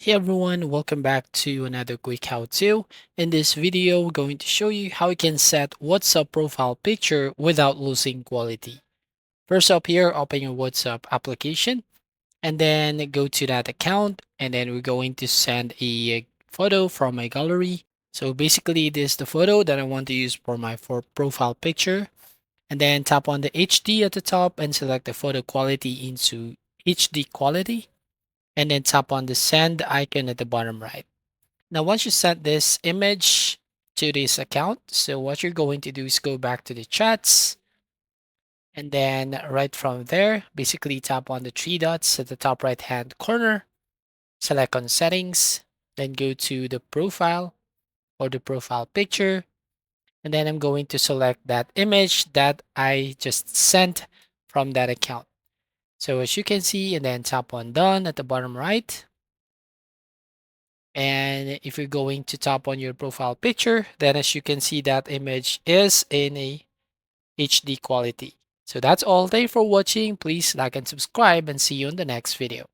Hey everyone, welcome back to another quick how-to. In this video, we're going to show you how you can set WhatsApp profile picture without losing quality. First up here, open your WhatsApp application and then go to that account and then we're going to send a photo from my gallery. So basically this is the photo that I want to use for my profile picture and then tap on the HD at the top and select the photo quality into HD quality and then tap on the send icon at the bottom right. Now, once you send this image to this account, so what you're going to do is go back to the chats and then right from there, basically tap on the three dots at the top right hand corner, select on settings, then go to the profile or the profile picture. And then I'm going to select that image that I just sent from that account. So as you can see, and then tap on done at the bottom right. And if you're going to tap on your profile picture, then as you can see, that image is in a HD quality. So that's all. Thank you for watching. Please like and subscribe and see you in the next video.